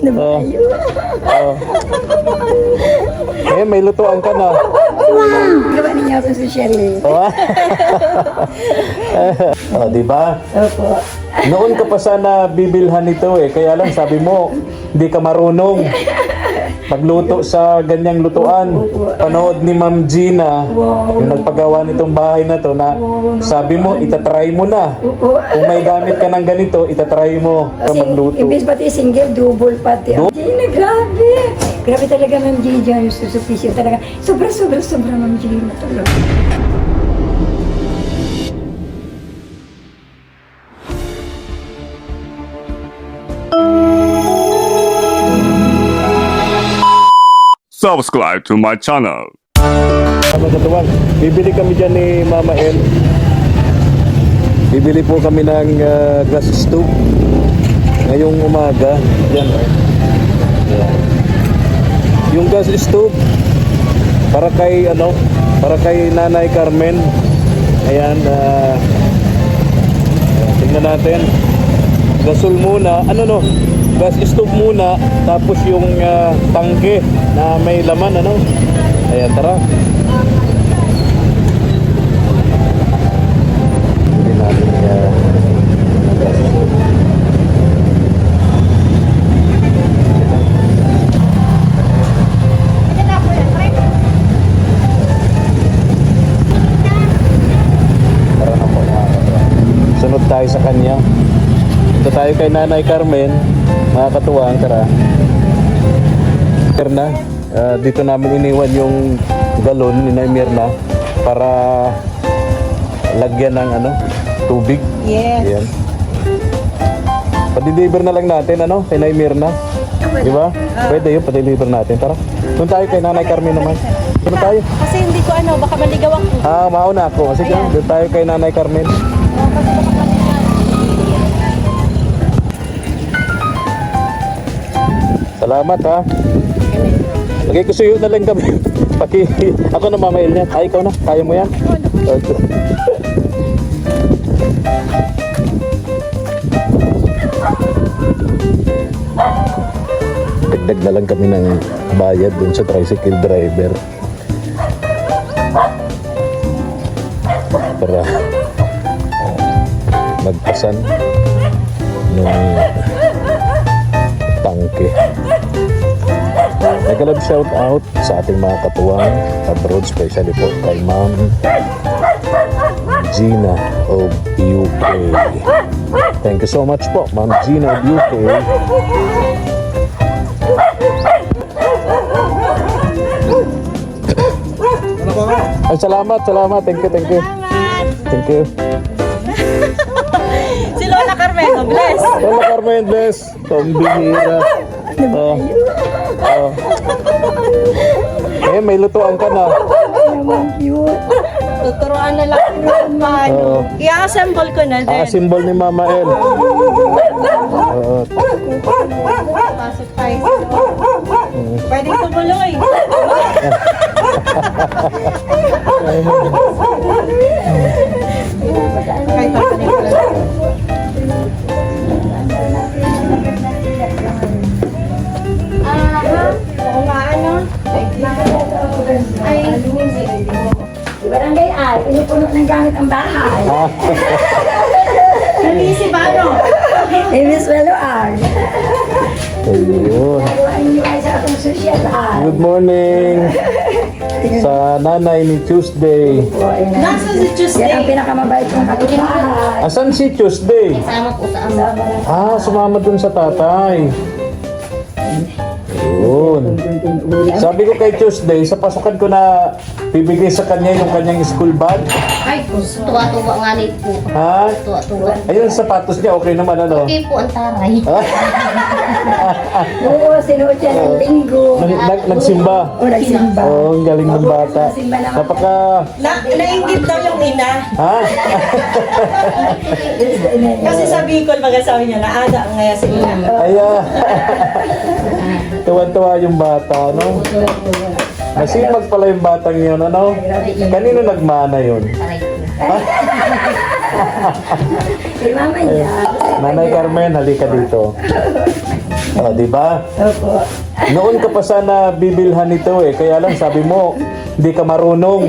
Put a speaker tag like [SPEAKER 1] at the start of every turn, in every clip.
[SPEAKER 1] Ano ba
[SPEAKER 2] Oh.
[SPEAKER 1] yun?
[SPEAKER 2] Oh. Eh, may lutuan ka na.
[SPEAKER 1] Gawa niya ako sa Shirley.
[SPEAKER 2] Oh, oh, di ba?
[SPEAKER 1] Opo.
[SPEAKER 2] Noon ka pa sana bibilhan nito eh. Kaya lang sabi mo, hindi ka marunong magluto sa ganyang lutuan. Panood ni Ma'am Gina, yung nagpagawa nitong bahay na to, na sabi mo, itatry mo na.
[SPEAKER 1] Opo.
[SPEAKER 2] Kung may gamit ka ng ganito, itatry mo ka
[SPEAKER 1] Kasi
[SPEAKER 2] magluto.
[SPEAKER 1] imbis pati single, double pati. Gina, grabe. Grabe talaga Ma'am Gina, yung susupisyon talaga. Sobra Ma'am Gina talaga.
[SPEAKER 3] Subscribe to my channel.
[SPEAKER 2] Mga katuwang, bibili kami dyan ni Mama El. Bibili po kami ng gas stove ngayong umaga. Yan. Yan. Yung gas stove para kay Nanay Carmen. Ayan, tingnan natin. Gasol muna, gas stove muna, tapos yung tangke na may laman, Ayan, tara. Hindi natin gas stove. Tara na po, sunod tayo sa kanya. Ito tayo kay Nanay Carmen, mga katuwang, tara. Mirna, dito namin iniwan yung galon ni Nay Mirna para lagyan ng tubig.
[SPEAKER 1] Yes.
[SPEAKER 2] Ayan. Pa-deliver na lang natin kay Nay Mirna. Di ba? Pwede yun, pa-deliver natin. Tara. Doon tayo kay Nanay Carmen naman. Doon tayo.
[SPEAKER 4] Kasi hindi ko baka maligaw ako.
[SPEAKER 2] Mauna ako. Sige, doon tayo kay Nanay Carmen. Salamat ha. Okay, kusuyo na lang kami. Ako na mamail niya. Ay, ikaw na. Kaya mo yan? Okay. Dagdag na lang kami ng bayad dun sa tricycle driver. Para magpasan ng tangke. Nag-love shout out sa ating mga katuwang abroad, especially po kay Ma'am Gina of UK. Thank you so much po, Ma'am Gina of UK. Ay, salamat. Thank you. Thank you.
[SPEAKER 4] Si Lola Carmen, bless.
[SPEAKER 2] Lola Carmen, bless. Pambihira. Eh, may lutuan ka na.
[SPEAKER 1] Naman cute.
[SPEAKER 4] Tuturuan na lang kung paano. I-assemble ko na din.
[SPEAKER 2] Symbol ni Mama El.
[SPEAKER 4] Pasok tayo sa pwedeng tumuloy. Kahit ako na yung oo nga,
[SPEAKER 1] Ay, di barangay ay, pinupuno ng gamit ang bahay.
[SPEAKER 4] Nag-iisip ano?
[SPEAKER 1] Miss Welo ay.
[SPEAKER 2] Ayun.
[SPEAKER 1] Nagawain niyo ay sa atong sosyal ay.
[SPEAKER 2] Good morning sa nanay ni Tuesday.
[SPEAKER 4] Nasa si
[SPEAKER 1] Yan ang
[SPEAKER 4] Tuesday.
[SPEAKER 1] pinakamabait kong kapitbahay.
[SPEAKER 2] Asan si Tuesday?
[SPEAKER 4] Sama po sa ama.
[SPEAKER 2] Sumama dun sa tatay. Ayun. Sabi ko kay Tuesday, sa pasukan ko na bibigay sa kanya yung kanyang school bag.
[SPEAKER 5] Ay, tuwa-tuwa nga nito po.
[SPEAKER 2] Ha?
[SPEAKER 5] Tuwa-tuwa.
[SPEAKER 2] Ayun, sapatos niya, okay naman
[SPEAKER 5] Okay po ang taray.
[SPEAKER 1] Oo, sinuot siya ng linggo.
[SPEAKER 2] Nagsimba.
[SPEAKER 1] O, nagsimba.
[SPEAKER 2] Oh, ang galing ng bata. Napaka...
[SPEAKER 4] Nainggit daw yung ina.
[SPEAKER 2] Ha?
[SPEAKER 4] Kasi sa Bicol, sabi niya, naada ang ngaya si ina.
[SPEAKER 2] Aya. Tuwan-tuwa yung bata, no? Masipag pala yung batang yun, ano? Kanino nagmana yun?
[SPEAKER 5] Taray ko.
[SPEAKER 1] Si mama niya.
[SPEAKER 2] Nanay Carmen, halika dito. O, di ba?
[SPEAKER 1] Opo.
[SPEAKER 2] Noon ka pa sana bibilhan nito eh. Kaya lang sabi mo, hindi ka marunong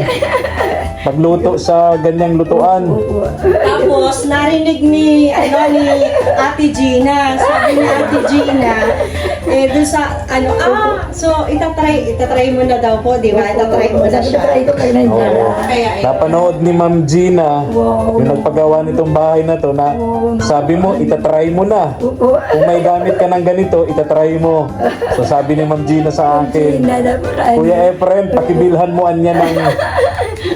[SPEAKER 2] magluto sa ganyang lutuan.
[SPEAKER 1] Opo.
[SPEAKER 4] Tapos, narinig ni Ate Gina. Sabi ni Ate Gina, dun sa, so, itatry mo na daw po, di ba? Itatry mo na
[SPEAKER 1] Sabi ko,
[SPEAKER 4] siya.
[SPEAKER 1] try ko kay nandiyan.
[SPEAKER 2] Oo.
[SPEAKER 4] Kaya,
[SPEAKER 2] Napanood ni Ma'am Gina,
[SPEAKER 1] Wow.
[SPEAKER 2] yung nagpagawa nitong bahay na to, na sabi mo, itatry mo na.
[SPEAKER 1] Opo.
[SPEAKER 2] Kung may gamit ka ng ganito, itatry mo. So sabi ni Ma'am Gina sa akin,
[SPEAKER 1] Gina, napaka-
[SPEAKER 2] Kuya Efren, pakibilhan mo anya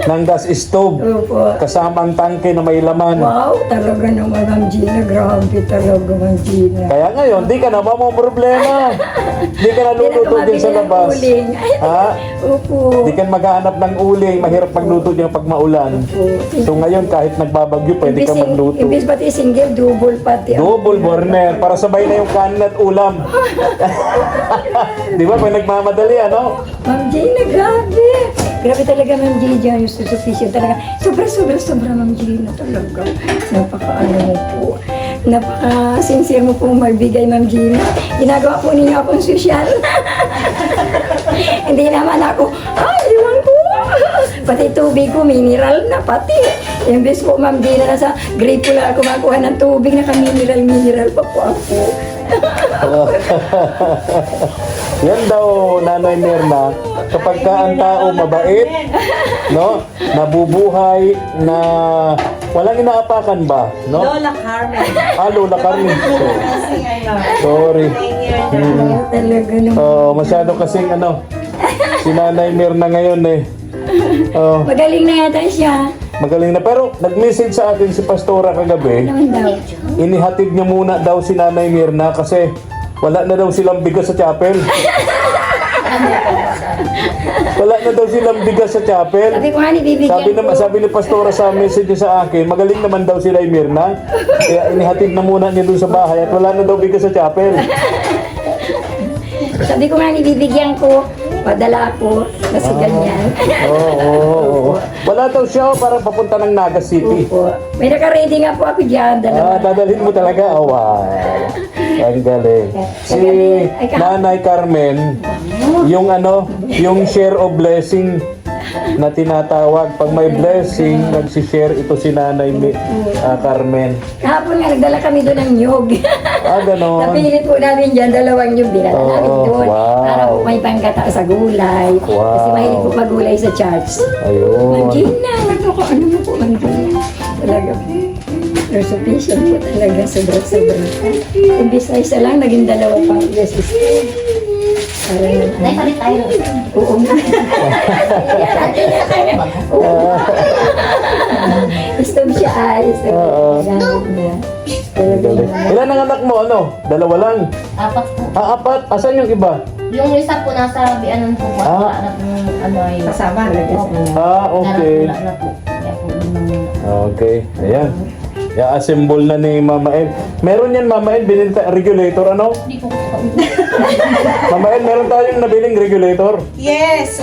[SPEAKER 2] ng gas stove.
[SPEAKER 1] Opo.
[SPEAKER 2] Kasama ang tangke na may laman.
[SPEAKER 1] Wow, talaga naman ang Gina. Grabe talaga ang Gina.
[SPEAKER 2] Kaya ngayon, di ka na problema. Di ka na luluto din sa labas.
[SPEAKER 1] Uling.
[SPEAKER 2] Ha?
[SPEAKER 1] Opo.
[SPEAKER 2] Di ka maghahanap ng uling. Mahirap magluto diyan pag maulan. So ngayon, kahit nagbabagyo, pwede ka magluto.
[SPEAKER 1] Imbis pati single, double pati.
[SPEAKER 2] Double burner para sabay na yung kanin at ulam. Di ba? Pag nagmamadali, ano?
[SPEAKER 1] Ma'am Gina, grabe. Grabe talaga Ma'am Gina, yung sufficient talaga. Sobra, Ma'am Gina talaga. Napaka-ano mo po. Napaka-sincere mo po magbigay Ma'am Gina. Ginagawa po ninyo akong sosyal. Hindi naman ako, iwan ko. Pati tubig ko, mineral na pati. Imbes po Ma'am Gina, nasa grape po lang ako makuha ng tubig, naka-mineral pa po ako.
[SPEAKER 2] Yan daw, Nanay Mirna, kapag ka ang tao mabait, no? Nabubuhay na walang inaapakan ba, no?
[SPEAKER 4] Lola Carmen.
[SPEAKER 2] Lola Carmen.
[SPEAKER 4] Kasi
[SPEAKER 2] Sorry.
[SPEAKER 1] Talaga naman.
[SPEAKER 2] Masyado kasing si Nanay Mirna ngayon eh.
[SPEAKER 1] Magaling na yata siya.
[SPEAKER 2] Magaling na. Pero nag-message sa akin si Pastora kagabi,
[SPEAKER 1] Naman daw.
[SPEAKER 2] inihatid niya muna daw si Nanay Mirna kasi wala na daw silang bigas sa chapel. Wala na daw silang bigas sa chapel.
[SPEAKER 1] Sabi ko nga ni bibigyan ko.
[SPEAKER 2] Sabi ni Pastora sa message niya sa akin, magaling naman daw si Nay Mirna. Kaya inihatid na muna niya dun sa bahay at wala na daw bigas sa chapel.
[SPEAKER 1] Sabi ko nga ni bibigyan ko. Padala ko. Kasi ganyan.
[SPEAKER 2] Oo. Wala daw siya para papunta ng Naga City.
[SPEAKER 1] Opo. May naka-ready nga po ako dyan. Dalawa.
[SPEAKER 2] Dadalhin mo talaga? Oh, wow. Ang galing. Si Nanay Carmen, yung share of blessing na tinatawag. Pag may blessing, nagsishare ito si Nanay Carmen.
[SPEAKER 1] Kahapon nga, nagdala kami doon ng nyog.
[SPEAKER 2] Ganon.
[SPEAKER 1] Napilit po namin dyan, dalawang nyog. Dinala namin doon.
[SPEAKER 2] wow.
[SPEAKER 1] Para po may panggata sa gulay.
[SPEAKER 2] Wow.
[SPEAKER 1] Kasi mahilig po magulay sa church.
[SPEAKER 2] Ayun.
[SPEAKER 1] Gina, ano mo po, Ma'am Gina? Talaga po. There's sufficient po talaga, sobra-sobra. Imbis na isa lang, naging dalawa pang beses. Parang,
[SPEAKER 5] Nay, palit tayo.
[SPEAKER 1] oo nga. Stove siya ay, stove.
[SPEAKER 2] Galing. Ilan ang anak mo? Dalawa lang.
[SPEAKER 5] Apat po.
[SPEAKER 2] Apat? Asan yung iba?
[SPEAKER 5] Yung isa po nasa bianan po. Wala na po ay...
[SPEAKER 1] Kasama na
[SPEAKER 5] Opo.
[SPEAKER 2] Okay.
[SPEAKER 5] Wala na po. Kaya po
[SPEAKER 2] Okay. Ayan. I-assemble na ni Mama El. Meron yan, Mama El, binilta regulator,
[SPEAKER 5] Hindi po.
[SPEAKER 2] Mama El, meron tayong nabiling regulator.
[SPEAKER 4] Yes,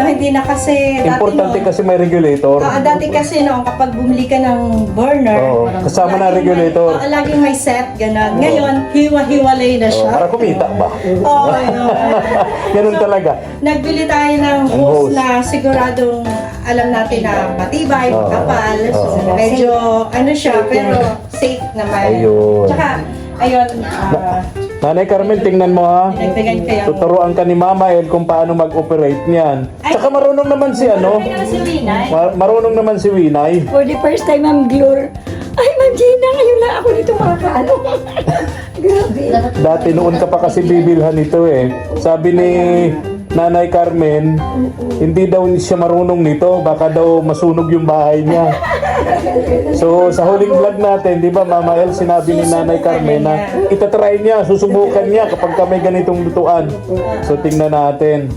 [SPEAKER 4] hindi na kasi
[SPEAKER 2] Importante kasi may regulator.
[SPEAKER 4] dati kasi kapag bumili ka ng burner,
[SPEAKER 2] Oo, kasama na regulator.
[SPEAKER 4] laging may set, gano'n. Ngayon, hiwa-hiwalay na siya.
[SPEAKER 2] Para kumita ba?
[SPEAKER 4] Oo, yun.
[SPEAKER 2] Ganun talaga.
[SPEAKER 4] Nagbili tayo ng
[SPEAKER 2] hose.
[SPEAKER 4] hose na siguradong alam natin na matibay,
[SPEAKER 2] Oo.
[SPEAKER 4] kapal. So,
[SPEAKER 2] Oo.
[SPEAKER 4] medyo siya, pero safe naman.
[SPEAKER 2] Ayun.
[SPEAKER 4] Tsaka, ayun,
[SPEAKER 2] Nanay Carmen, tingnan mo ha.
[SPEAKER 4] dinagdagan ko yung...
[SPEAKER 2] Tuturuan ka ni Mama El kung paano mag-operate niyan. Tsaka marunong naman si
[SPEAKER 4] Si Winay.
[SPEAKER 2] Marunong naman si Winay.
[SPEAKER 1] For the first time, Ma'am Glor, ay, Ma'am Gina, ngayon lang ako dito makakaano. Grabe.
[SPEAKER 2] Dati noon ka pa kasi bibilhan ito eh. Sabi ni Nanay Carmen, hindi daw siya marunong nito. Baka daw masunog yung bahay niya. So sa huling vlog natin, di ba Mama El, sinabi ni Nanay Carmen na itatry niya, susubukan niya kapag may ganitong lutuan. So tingnan natin.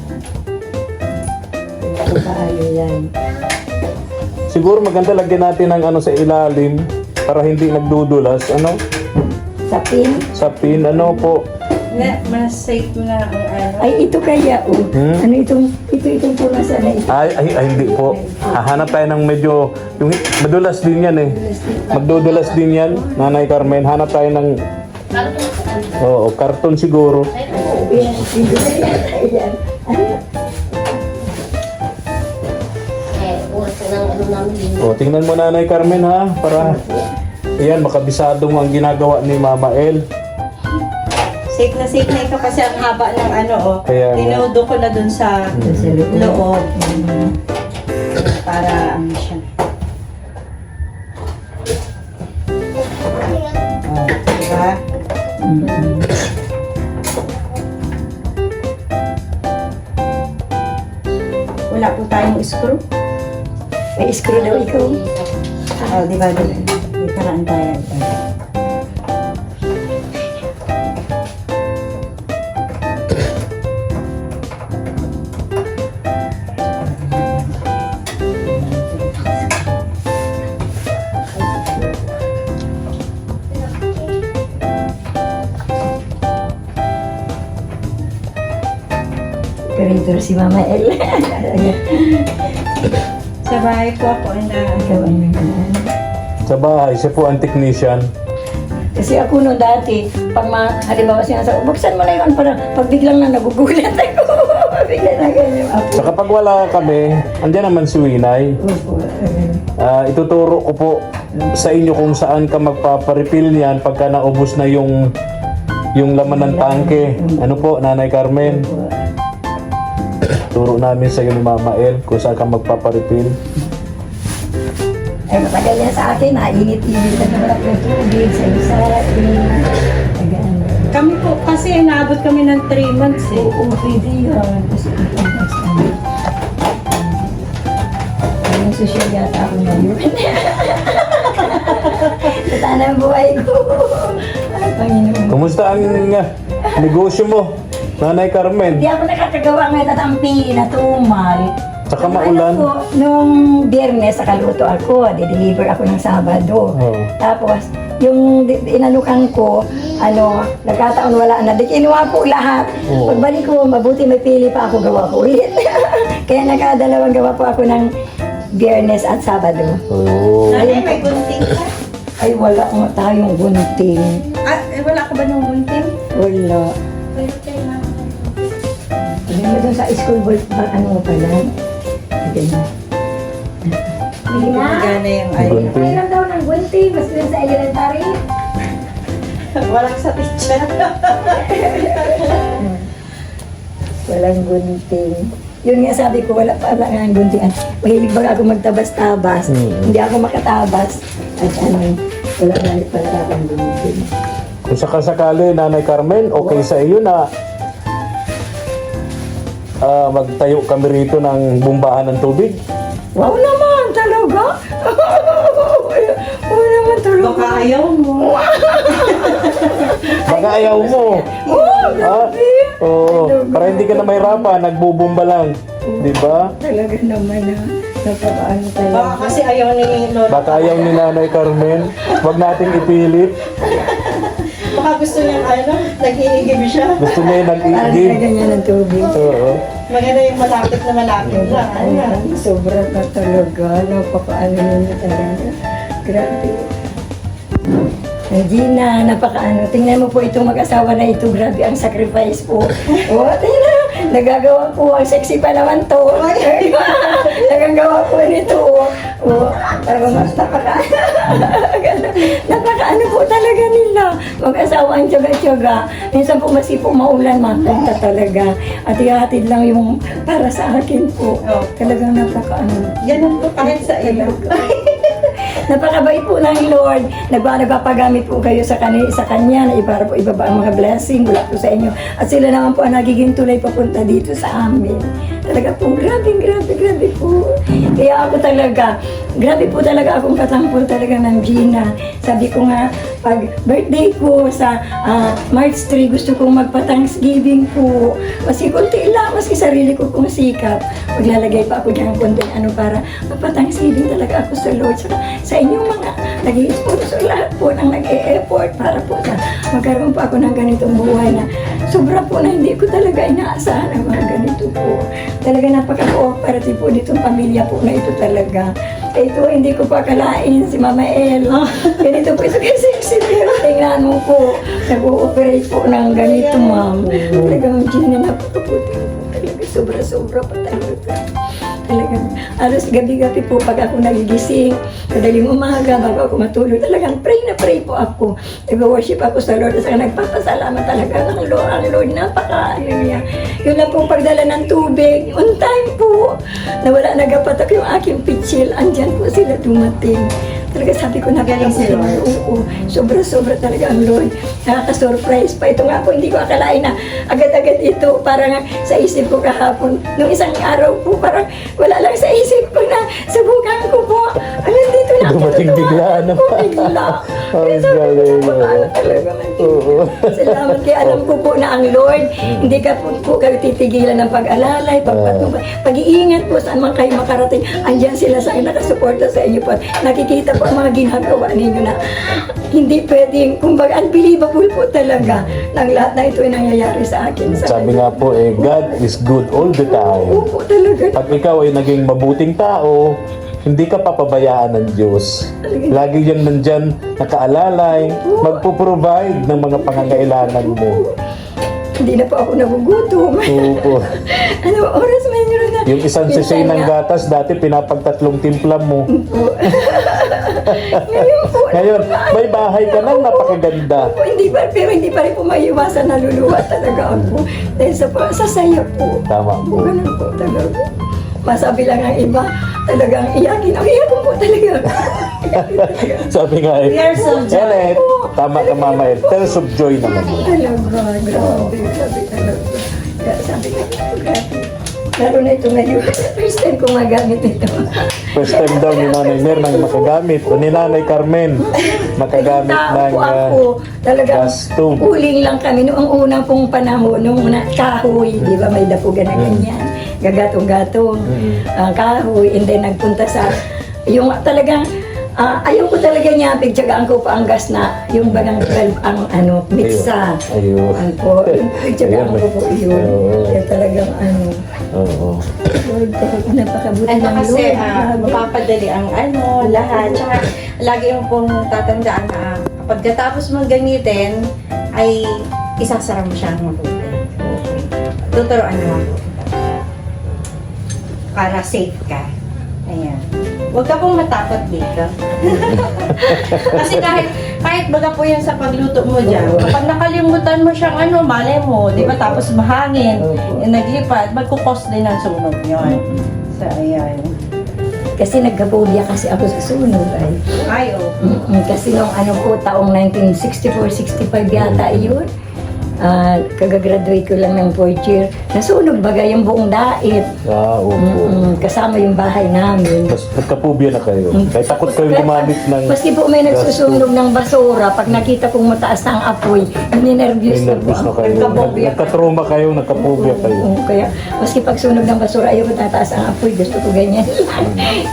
[SPEAKER 1] Paano yan?
[SPEAKER 2] Siguro maganda lagyan natin ng sa ilalim para hindi nagdudulas.
[SPEAKER 1] Sa pin?
[SPEAKER 2] Sa pin, po.
[SPEAKER 4] Mas safe mo na ang
[SPEAKER 1] Ay, ito kaya, oh. Ano itong pula sana ito?
[SPEAKER 2] Ay, hindi po. Hahanap tayo ng medyo, yung madulas din yan eh. Magdudulas din yan, Nanay Carmen. Hanap tayo ng Oo, karton siguro.
[SPEAKER 1] Ayan, ayan.
[SPEAKER 5] Oras na ng ano namin.
[SPEAKER 2] O, tingnan mo Nanay Carmen ha, para yan, makabisado mo ang ginagawa ni Mama El.
[SPEAKER 4] Safe na ito kasi ang haba ng ano, oh.
[SPEAKER 2] Kaya nga.
[SPEAKER 4] Tinodo ko na dun sa loob. Para ano siya. Oh, diba? Wala po tayong screw.
[SPEAKER 1] May screw daw ikaw.
[SPEAKER 4] Oh, diba? May paraan tayo.
[SPEAKER 1] Operator si Mama El.
[SPEAKER 4] Sa bahay po ako na
[SPEAKER 1] Ikaw ang nagdaan.
[SPEAKER 2] Sa bahay, siya po ang technician.
[SPEAKER 1] Kasi ako noon dati, pag halimbawa sinasabi, buksan mo na yun, para pag biglang na nagugulat ako. Bigla na ganyan ako.
[SPEAKER 2] Saka pag wala kami, andyan naman si Winay.
[SPEAKER 1] Opo.
[SPEAKER 2] Ituturo ko po sa inyo kung saan ka magpaparefill niyan pagka naubos na yung laman ng tangke. Ano po, Nanay Carmen? Turo namin sa iyo ni Mama El kung saan ka magpaparefill.
[SPEAKER 1] Ay, matagal yan sa akin, init-init na naman ako yung tubig, sa
[SPEAKER 4] kami po, kasi naabot kami ng 3 months eh.
[SPEAKER 1] Oo, pwede yun. Kasi ito ang kasama. Ang social yata ako ngayon. Sana ang buhay ko. Ay, Panginoon.
[SPEAKER 2] Kumusta ang negosyo mo, Nanay Carmen?
[SPEAKER 1] Hindi ako nakakagawa ngayon at ang na tumal.
[SPEAKER 2] Tsaka maulan.
[SPEAKER 1] Ano po, nung Biyernes, nakaluto ako, di-deliver ako ng Sabado.
[SPEAKER 2] Oo.
[SPEAKER 1] Tapos, yung inanukan ko, nagkataon wala na. Di kinuha po lahat.
[SPEAKER 2] Oo.
[SPEAKER 1] Pagbalik ko, mabuti may pili pa ako, gawa ko ulit. Kaya nakadalawang gawa po ako ng Biyernes at Sabado.
[SPEAKER 2] Oo.
[SPEAKER 4] Nanay, may gunting ka?
[SPEAKER 1] Ay, wala nga tayong gunting.
[SPEAKER 4] Wala ka ba ng gunting?
[SPEAKER 1] Wala.
[SPEAKER 4] Pero tayo na.
[SPEAKER 1] Hindi mo doon sa school ball, ano pa lang. Ganyan.
[SPEAKER 4] Hindi mo gana yung
[SPEAKER 2] Ang gunting.
[SPEAKER 1] Mayroon daw ng gunting, mas doon sa elementary.
[SPEAKER 4] Walang sa teacher.
[SPEAKER 1] Walang gunting. Yun nga sabi ko, wala pa lang ang gunting. Mahilig ba ako magtabas-tabas? Hindi ako makatabas. At wala na pala akong gunting.
[SPEAKER 2] Kung sakasakali, Nanay Carmen, okay sa iyo na magtayo kami rito ng bumbahan ng tubig?
[SPEAKER 1] Wow naman, talaga? Wow naman talaga.
[SPEAKER 4] Baka ayaw mo.
[SPEAKER 2] Baka ayaw mo. Oo, para hindi ka na mahirapan, nagbubumba lang. Di ba?
[SPEAKER 1] Talaga naman napakaano talaga.
[SPEAKER 4] Baka kasi ayaw ni Lola.
[SPEAKER 2] Baka ayaw ni Nanay Carmen. Huwag nating ipilit.
[SPEAKER 4] Baka gusto niya nag-iigib siya.
[SPEAKER 2] Gusto niya yung
[SPEAKER 1] Parang
[SPEAKER 2] nag-iigib.
[SPEAKER 1] ganyan ng tubig.
[SPEAKER 2] Oo.
[SPEAKER 4] Maganda yung malapit na malapit lang. Ayan.
[SPEAKER 1] Sobra na talaga. Napakaano ninyo talaga. Grabe. Gina, napakaano. Tingnan mo po itong mag-asawa na ito. Grabe ang sacrifice po. Tingnan. Nagagawa po. Ang sexy pa naman to. Nagagawa po nito. Napakaano po talaga nila. Mag-asawa ang tiyaga-tiyaga. Minsan po masipo maulan, mapunta talaga. At ihatid lang yung para sa akin po. Talagang napakaano.
[SPEAKER 4] Ganun po kahit sa iyo.
[SPEAKER 1] Napakabait po ng Lord. Nagpapagamit po kayo sa kanya na para po ibaba ang mga blessing mula po sa inyo. At sila naman po ang nagiging tulay papunta dito sa amin. Talaga po, grabe po. Kaya ako talaga, grabe po talaga akong katampol talaga ng Gina. Sabi ko nga, pag birthday ko sa March 3, gusto kong magpa-Thanksgiving po. Kasi kunti lang, maski sarili ko pong sikap. Maglalagay pa ako dyan konting para magpa-Thanksgiving talaga ako sa Lord. Sa inyong mga nag-i-sponsor lahat po ng nag-e-effort para po sa magkaroon pa ako ng ganitong buhay na sobra po na hindi ko talaga inaasahan ang mga ganito po. Talaga napaka-cooperative po ditong pamilya po na ito talaga. Ito, hindi ko pa kalain si Mama El. Ganito po ito kasi pero tingnan mo po. Nag-ooperate po ng ganito, ma'am. Talaga, Ma'am Gina, napakabuti po. Talaga, sobra-sobra pa talaga. Talagang, alas gabi-gabi po pag ako nagigising, madaling umaga, bago ako matulog, talagang pray na pray po ako. Nag-worship ako sa Lord, at nagpapasalamat talaga ng Lord, ang Lord, napaka-hallelujah. Yun lang po pagdala ng tubig, on time po. Nawala nagapatak yung aking pitsil, andyan po sila dumating. Talaga sabi ko,
[SPEAKER 4] Galing si Lord.
[SPEAKER 1] Oo, sobra-sobra talaga ang Lord. Nakaka-surprise pa. Ito nga po, hindi ko akalain na agad-agad ito. Parang sa isip ko kahapon, nung isang araw po, parang wala lang sa isip ko na subukan ko po. Alam dito na ako
[SPEAKER 2] Dumating bigla, ano?
[SPEAKER 1] Po, bigla.
[SPEAKER 2] Ang
[SPEAKER 1] Kaya sabi ko,
[SPEAKER 2] galing,
[SPEAKER 1] paano talaga
[SPEAKER 2] Oo.
[SPEAKER 1] Salamat kaya alam ko po na ang Lord, hindi ka po kayo titigilan ng pag-alalay, pagpatubay, pag-iingat po saan man kayo makarating. Andyan sila sa nakasuporta sa inyo po. Nakikita po ang mga ginagawa ninyo na hindi pwedeng, kumbaga unbelievable po talaga ng lahat na ito ay nangyayari sa akin.
[SPEAKER 2] Sabi nga po, God is good all the time.
[SPEAKER 1] Opo talaga.
[SPEAKER 2] Pag ikaw ay naging mabuting tao, hindi ka papabayaan ng Diyos. Lagi yan nandyan, nakaalalay, magpo-provide ng mga pangangailangan mo.
[SPEAKER 1] Hindi na po ako nagugutom.
[SPEAKER 2] Opo.
[SPEAKER 1] Ano oras mayroon na?
[SPEAKER 2] Yung isang sisay ng gatas, dati pinapagtatlong timpla mo.
[SPEAKER 1] Ngayon po,
[SPEAKER 2] Ngayon, may bahay ka nang napakaganda.
[SPEAKER 1] po, hindi pa, pero hindi pa rin po maiwasan, naluluwa talaga ako. Dahil sa saya po.
[SPEAKER 2] Tama po.
[SPEAKER 1] Ganun po talaga. Masabi lang ang iba, talagang iyakin. Ang iyakin po talaga.
[SPEAKER 2] Sabi nga eh.
[SPEAKER 4] Tears of joy.
[SPEAKER 2] Yan eh, tama ka mama eh. Tears of joy naman.
[SPEAKER 1] Talaga, grabe. Sabi talaga. Kaya sabi ko, grabe. Lalo na ito ngayon. First time ko magamit ito.
[SPEAKER 2] First time daw ni Nanay Mer nang makagamit. O ni Nanay Carmen, makagamit ng
[SPEAKER 1] po ako, talagang
[SPEAKER 2] gas stove.
[SPEAKER 1] uling lang kami noong unang pong panahon, noong una, kahoy, di ba may dapugan na ganyan, gagatong-gatong, ang kahoy, and then nagpunta sa, yung talagang, ayaw ko talaga niya, pigtsagaan ko pa ang gas na, yung bagang 12 ang miksa.
[SPEAKER 2] Ayun.
[SPEAKER 1] Ano po, pigtsagaan ko po yun.
[SPEAKER 2] Oo.
[SPEAKER 1] Kaya talagang
[SPEAKER 2] Oo.
[SPEAKER 1] Lord, talagang napakabuti
[SPEAKER 4] Ano
[SPEAKER 1] ng
[SPEAKER 4] kasi,
[SPEAKER 1] Lord. Grabe.
[SPEAKER 4] mapapadali ang lahat. Tsaka, lagi mo pong tatandaan na pagkatapos mong gamitin, ay isasara mo siyang mabuti. Tuturuan mo. Para safe ka. Ayan. Huwag ka pong matakot dito. Kasi kahit baga po yan sa pagluto mo dyan, kapag nakalimutan mo siyang malay mo, di ba, tapos mahangin, naglipad, magkukos din ang sunog yun. So, ayan.
[SPEAKER 1] Kasi nagkapobia kasi ako sa sunog ay.
[SPEAKER 4] Ay, oh.
[SPEAKER 1] Kasi nung po, taong 1964-65 yata yun. Kagagraduate ko lang ng 4th year. Nasunog baga yung buong dait.
[SPEAKER 2] Opo.
[SPEAKER 1] Kasama yung bahay namin.
[SPEAKER 2] Mas nagkapubya na kayo. Kaya takot kayo gumamit ng
[SPEAKER 1] Maski po may nagsusunog ng basura, pag nakita kong mataas ang apoy, ninervyos na po
[SPEAKER 2] nervous na
[SPEAKER 1] ako.
[SPEAKER 2] kayo.
[SPEAKER 4] Nagkapubya.
[SPEAKER 2] Nagkatroma kayo, nagkapubya kayo.
[SPEAKER 1] Oo, kaya maski pag sunog ng basura, ayaw ko tataas ang apoy, gusto ko ganyan.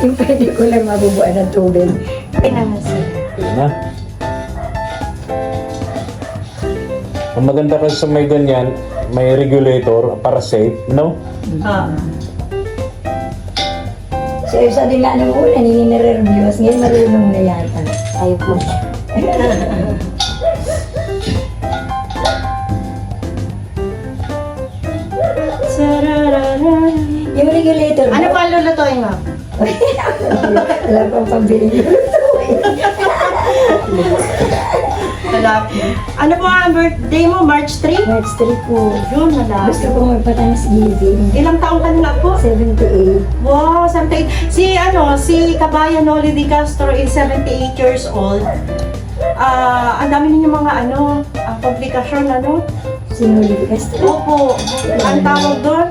[SPEAKER 1] Yung pwede ko lang mabubuan ng tubig.
[SPEAKER 4] Pinangasin.
[SPEAKER 2] Yun na. Ang maganda kasi sa may ganyan, may regulator para safe, no?
[SPEAKER 1] So, isa din nga nung una, ninervyos, ngayon marunong na yata.
[SPEAKER 5] Ayaw po.
[SPEAKER 1] Yung regulator,
[SPEAKER 4] Ano pa lulutuin mo?
[SPEAKER 1] Wala pang pambili yung
[SPEAKER 4] Wala. Ano po ang birthday mo? March 3?
[SPEAKER 1] March 3 po.
[SPEAKER 4] Yun, wala.
[SPEAKER 1] Gusto ko magpa-Thanksgiving.
[SPEAKER 4] Ilang taong ka na po?
[SPEAKER 1] 78.
[SPEAKER 4] Wow, 78. Si Kabayan Noli Di Castro is 78 years old. Ang dami ninyo mga publikasyon,
[SPEAKER 1] Sinuli Castro.
[SPEAKER 4] Opo, ang tawag doon.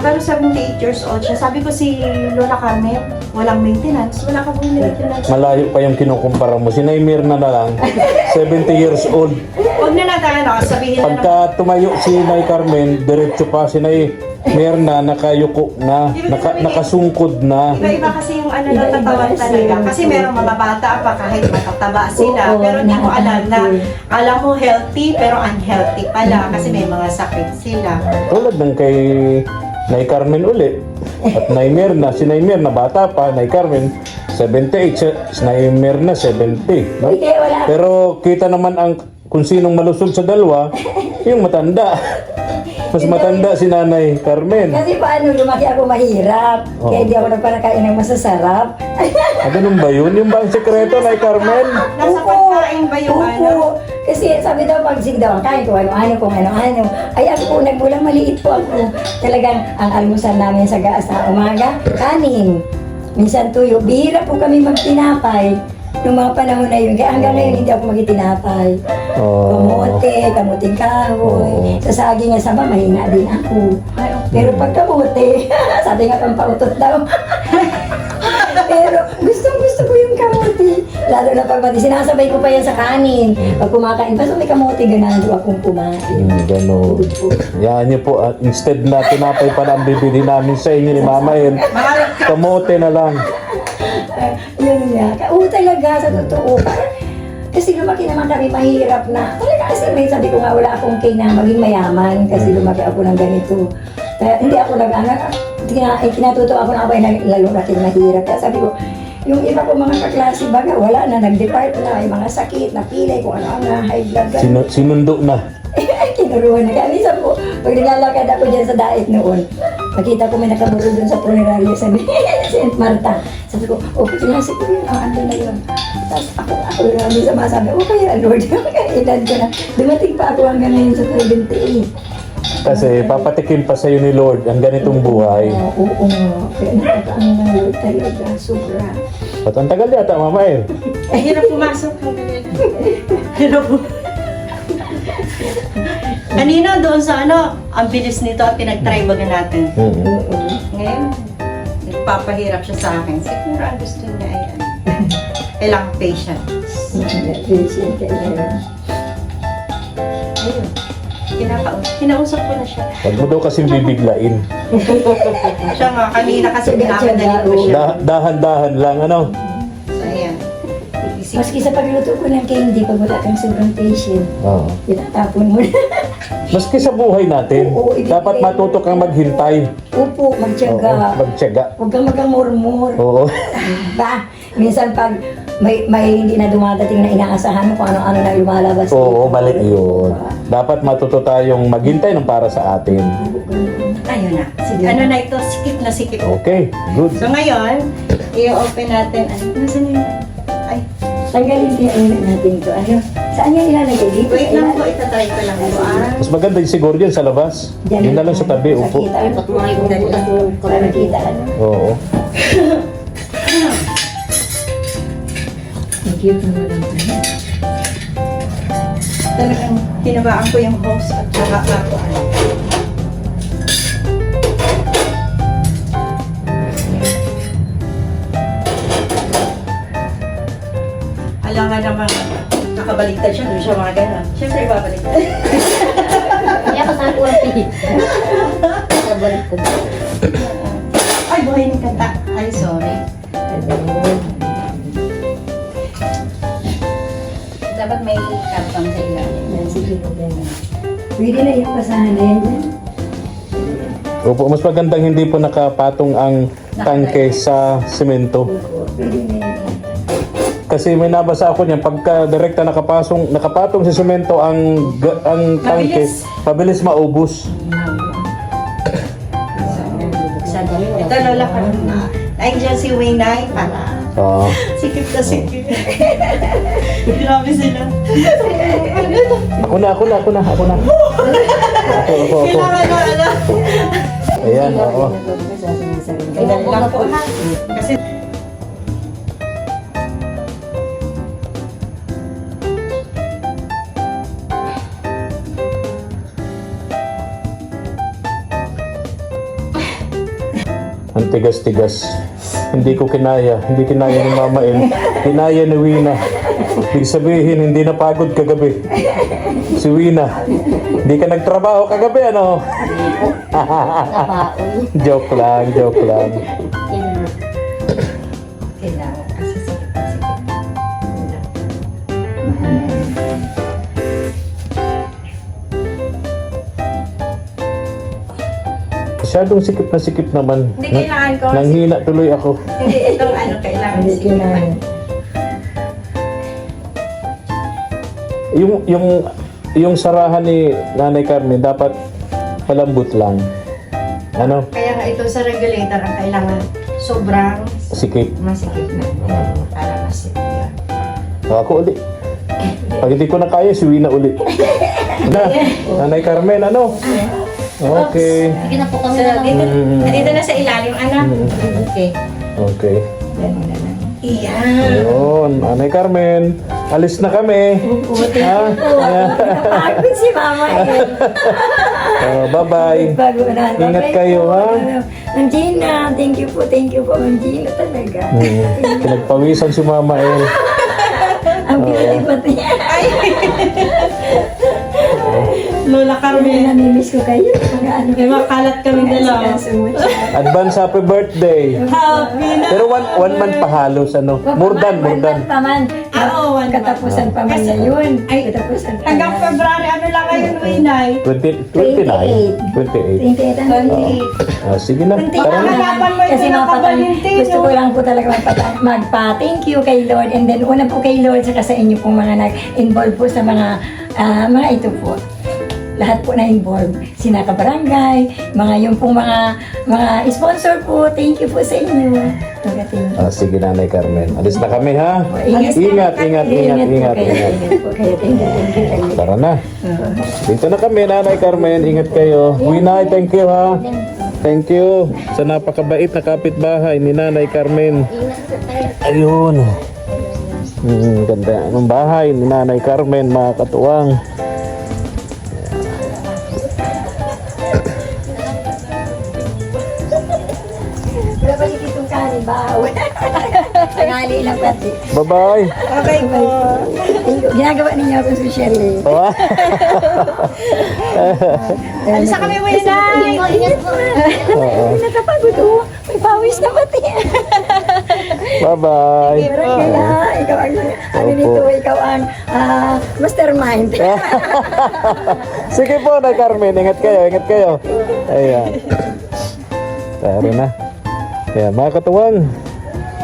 [SPEAKER 4] Pero 78 years old siya. Sabi ko si Lola Carmen, walang maintenance. Wala ka pong maintenance.
[SPEAKER 2] Malayo pa yung kinukumpara mo. Si Naymir na lang, 70 years old.
[SPEAKER 4] Huwag na natin, sabihin na
[SPEAKER 2] Pagka tumayo si Nay Carmen, diretso pa si Naymir na nakayuko na, nakasungkod na.
[SPEAKER 4] Iba-iba kasi yung natatawan talaga. Kasi merong mga bata pa kahit matataba sila.
[SPEAKER 1] Oo,
[SPEAKER 4] Pero hindi mo alam na,
[SPEAKER 1] na-healthy.
[SPEAKER 4] alam mo healthy pero unhealthy pala. Kasi may mga sakit sila.
[SPEAKER 2] Tulad ng kay Nay Carmen uli. At Nay Mirna, si Nay Mirna bata pa, Nay Carmen 78, si Nay Mirna 70. No?
[SPEAKER 1] Hindi, wala.
[SPEAKER 2] Pero kita naman ang kung sinong malusog sa dalawa, yung matanda. Mas matanda si Nanay Carmen.
[SPEAKER 1] Kasi paano, lumaki ako mahirap. Kaya hindi ako nagparakain ng masasarap.
[SPEAKER 2] Ganun ba yun? Yung ba ang sekreto, Nay Carmen?
[SPEAKER 4] Nasa pagkain ba yung ano?
[SPEAKER 1] Opo. Kasi sabi daw, pag sige daw, kain ko kung ano-ano. Ay ako po, nagmulang maliit po ako. Talagang ang almusal namin sa umaga, kanin. Minsan tuyo. Bihira po kami magtinapay. Nung mga panahon na yun. Kaya hanggang ngayon hindi ako magtinapay. Kamote, kamuting kahoy. Sa saging nga sama, mahina din ako. Pero pag kamote, sabi nga pampautot daw. Pero gusto ko yung kamote. Lalo na pag mati, sinasabay ko pa yan sa kanin. Pag kumakain, basta may kamote, ganun akong kumain.
[SPEAKER 2] Gano'n. Yan niyo po. Instead na tinapay pa na ang bibili namin sa inyo ni Mama yun, kamote na lang.
[SPEAKER 1] Yun nga. Oo talaga, sa totoo. Kasi lumaki naman kami mahirap na. Talaga kasi may sabi ko nga wala akong na maging mayaman kasi lumaki ako ng ganito. Kaya hindi ako kinatuto ako na abay lalo natin mahirap. Kaya sabi ko, yung iba ko mga kaklase baga, wala na, nag-depart na, may mga sakit, napilay kung ano-ano, high blood.
[SPEAKER 2] Sinundo na.
[SPEAKER 1] Kinuruhan na. Kaya minsan po, pag nilalakad ako dyan sa daet noon, nakita ko may nakaburo dun sa puneraryo sa St. Marta. Sabi ko, pinasi ko yun, andun na yun. Tapos ako yung minsan masabi, kaya Lord, kaya edad ko na. Dumating pa ako hanggang ngayon sa 78.
[SPEAKER 2] Kasi papatikin pa sa'yo ni Lord ang ganitong buhay.
[SPEAKER 1] Oo nga. Kaya nakakaano ng Lord talaga, sobra.
[SPEAKER 2] At ang tagal yata, Mama eh.
[SPEAKER 4] Ay, hirap pumasok. Hirap pumasok. Kanina doon sa ano, ang bilis nito at pinag-try baga natin. Ngayon, nagpapahirap siya sa akin. Siguro ang gusto niya ay ano, ilang patience.
[SPEAKER 1] Patient ka na.
[SPEAKER 4] Ayun. Kinausap ko na siya.
[SPEAKER 2] Huwag mo daw kasing bibiglain.
[SPEAKER 4] Siya nga, kanina kasi pinapadali ko siya.
[SPEAKER 2] Dahan-dahan lang, ano?
[SPEAKER 4] So, ayan.
[SPEAKER 1] Maski sa pagluto ko ng candy, pag wala kang sobrang patient,
[SPEAKER 2] Oo.
[SPEAKER 1] itatapon mo na.
[SPEAKER 2] Maski sa buhay natin,
[SPEAKER 1] Oo, ibig
[SPEAKER 2] dapat
[SPEAKER 1] sabihin.
[SPEAKER 2] matuto kang maghintay.
[SPEAKER 1] Upo,
[SPEAKER 2] Oo,
[SPEAKER 1] magtiyaga.
[SPEAKER 2] magtiyaga.
[SPEAKER 1] Huwag kang magamurmur.
[SPEAKER 2] Oo.
[SPEAKER 1] Ba? Minsan pag may hindi na dumadating na inaasahan mo kung ano-ano na lumalabas.
[SPEAKER 2] Oo,
[SPEAKER 1] dito.
[SPEAKER 2] balik yun. Dapat matuto tayong maghintay ng para sa atin.
[SPEAKER 4] Ayun na. Sige. Ano na ito? Sikip na sikip.
[SPEAKER 2] Okay, good.
[SPEAKER 4] So ngayon, i-open natin. Ano? Nasaan yun? Ay,
[SPEAKER 1] Tanggalin din natin ito. Ano? Saan yan ilalagay? Dito
[SPEAKER 4] wait
[SPEAKER 1] sa
[SPEAKER 4] lang
[SPEAKER 1] ilalim?
[SPEAKER 4] po. Itatry ko lang ito.
[SPEAKER 2] Mas maganda yung siguro dyan sa labas. Yun na lang sa tabi, upo.
[SPEAKER 1] Kita, ano? Para nakita, ano?
[SPEAKER 2] Oo.
[SPEAKER 1] Cute naman ang ano.
[SPEAKER 4] Talagang hinabaan ko yung host at saka ako. Alam nga naman, nakabaliktad siya, doon siya mga gano'n. Siyempre, ibabaliktad.
[SPEAKER 5] Kaya ka sa kulang pihit. Nabalik ko.
[SPEAKER 4] Ay, buhay ng kanta. Ay, sorry. Dapat may kartong sa ilalim.
[SPEAKER 1] Yan, sige po ganyan. Pwede na yung basahan na yan dyan.
[SPEAKER 2] Opo, mas magandang hindi po nakapatong ang tangke sa semento.
[SPEAKER 1] Pwede na yan.
[SPEAKER 2] Kasi may nabasa ako niyan, pagka direkta nakapatong sa semento ang tangke, mabilis maubos.
[SPEAKER 4] Ito, lola ka na. Nandiyan si Waynay para
[SPEAKER 2] Oo.
[SPEAKER 4] sikip na sikip. Grabe sila.
[SPEAKER 2] Ako na. Ako.
[SPEAKER 4] Kailangan na ano.
[SPEAKER 2] Ayan, oo.
[SPEAKER 4] Kailangan lang po ha. Kasi
[SPEAKER 2] Ang tigas-tigas. Hindi ko kinaya. Hindi kinaya ni Mama El. Kinaya ni Wina. Ibig sabihin, hindi napagod kagabi. Si Wina. Hindi ka nagtrabaho kagabi, ano? Joke lang.
[SPEAKER 4] kailangan kasi sikip na sikip.
[SPEAKER 2] Kasi Masyadong sikip na sikip naman.
[SPEAKER 4] Hindi kailangan ko.
[SPEAKER 2] Nanghina tuloy ako.
[SPEAKER 4] Hindi, itong ano, kailangan
[SPEAKER 1] Hindi
[SPEAKER 4] siya.
[SPEAKER 1] kinain.
[SPEAKER 2] Yung sarahan ni Nanay Carmen dapat malambot lang. Ano?
[SPEAKER 4] Kaya nga ito sa regulator ang kailangan sobrang
[SPEAKER 2] Sikip.
[SPEAKER 4] masikip na. Para masikip yan.
[SPEAKER 2] Ako ulit. Pag hindi ko na kaya, suwi na ulit. Na, Nanay Carmen, ano? Okay.
[SPEAKER 5] Sige na po kami
[SPEAKER 4] So,
[SPEAKER 5] na lang.
[SPEAKER 4] dito na sa ilalim, anak. Okay.
[SPEAKER 2] Okay.
[SPEAKER 1] Yan mo na lang.
[SPEAKER 4] Iyan.
[SPEAKER 2] Ayun, Nanay Carmen. Alis na kami. Ha?
[SPEAKER 1] Nakapagod si Mama eh.
[SPEAKER 2] Bye-bye.
[SPEAKER 1] Bago na.
[SPEAKER 2] Ingat kayo, ha?
[SPEAKER 1] Ma'am Gina, thank you po, Ma'am Gina talaga.
[SPEAKER 2] Pinagpawisan si Mama El.
[SPEAKER 1] Ang pati niya.
[SPEAKER 4] Lola Carmen.
[SPEAKER 1] Namimiss ko kayo. Mga ano.
[SPEAKER 4] May makalat kami dalawa.
[SPEAKER 2] Advance happy birthday.
[SPEAKER 4] Happy na.
[SPEAKER 2] Pero one month pa halos, ano? More than.
[SPEAKER 1] Paman.
[SPEAKER 4] Oo, 1 month.
[SPEAKER 1] Katapusan pa man na yun.
[SPEAKER 4] Ay,
[SPEAKER 1] Katapusan pa.
[SPEAKER 4] Hanggang February, ano lang ngayon, Winay?
[SPEAKER 2] 29? 28.
[SPEAKER 1] 28 ang
[SPEAKER 2] 28. Sige na, tara na.
[SPEAKER 4] Hanapan mo
[SPEAKER 1] Kasi
[SPEAKER 4] ito ng
[SPEAKER 1] mapatay,
[SPEAKER 4] Valentino.
[SPEAKER 1] gusto ko lang po talaga magpa-thank you kay Lord, and then una po kay Lord saka sa inyo pong mga nag-involve po sa mga ito po. Lahat po na-involve. Sina kabarangay, mga yung pong mga sponsor po. Thank you po sa inyo.
[SPEAKER 2] Sige, Nanay Carmen. Alis na kami, ha?
[SPEAKER 1] Ingat.
[SPEAKER 2] Ingat.
[SPEAKER 1] po kayo. Thank you.
[SPEAKER 2] Tara na. Dito na kami, Nanay Carmen. Ingat kayo. Winay, thank you, ha? Thank you sa napakabait na kapitbahay ni Nanay Carmen. Ayun. Ganda ng bahay ni Nanay Carmen, mga katuwang.
[SPEAKER 1] Wala ba si Kitong Kani? Bawal. Tangali lang pati.
[SPEAKER 2] Bye-bye.
[SPEAKER 4] Okay po.
[SPEAKER 1] Ginagawa ninyo ako sa Shirley.
[SPEAKER 4] Alis na kami, Winay.
[SPEAKER 5] Ingat po.
[SPEAKER 1] Nakapagod oh. May pawis na pati.
[SPEAKER 2] Bye-bye.
[SPEAKER 1] Parang kaya, ikaw ang, ano nito, ikaw ang mastermind.
[SPEAKER 2] Sige po, Nay Carmen. Ingat kayo. Ayan. Tara na. Ayan, mga katuwang.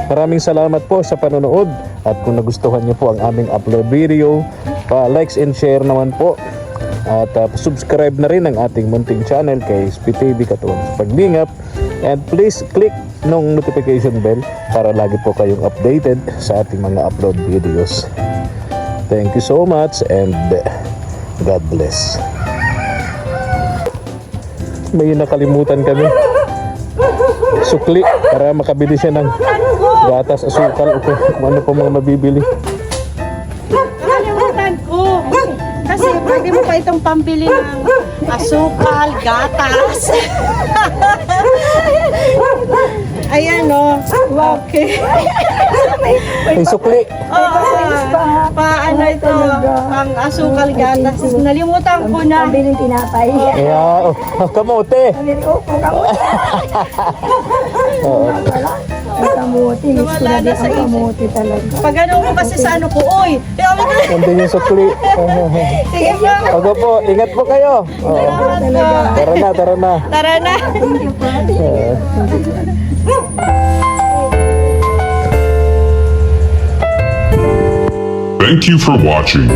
[SPEAKER 2] Maraming salamat po sa panonood. At kung nagustuhan niyo po ang aming upload video, likes and share naman po. At subscribe na rin ang ating munting channel kay SPTV Katuwang sa Paglingap. And please click nung notification bell para lagi po kayong updated sa ating mga upload videos. Thank you so much and God bless. May nakalimutan kami. Sukli para makabili siya ng gatas, asukal, o kung ano po mga mabibili.
[SPEAKER 4] Nakalimutan ko. Kasi pwede mo pa itong pambili ng asukal, gatas. Ayan o. Okay.
[SPEAKER 2] Ay, sukli.
[SPEAKER 4] Paano ito? Ang asukal, gatas. Nalimutan ko na.
[SPEAKER 1] Pabiling tinapay.
[SPEAKER 2] Kaya, kamote.
[SPEAKER 1] Sabi ko, kamuti. Ang kamuti. Gusto
[SPEAKER 4] Nawala
[SPEAKER 1] na
[SPEAKER 4] na sa
[SPEAKER 1] ang kamuti talaga.
[SPEAKER 4] Pag ano mo kasi sa ano ko, uy.
[SPEAKER 2] Nandun yung sukli.
[SPEAKER 4] Sige po.
[SPEAKER 2] Opo po, ingat po kayo.
[SPEAKER 4] Salamat po.
[SPEAKER 2] Tara na.
[SPEAKER 4] Tara na.
[SPEAKER 3] Thank you for watching.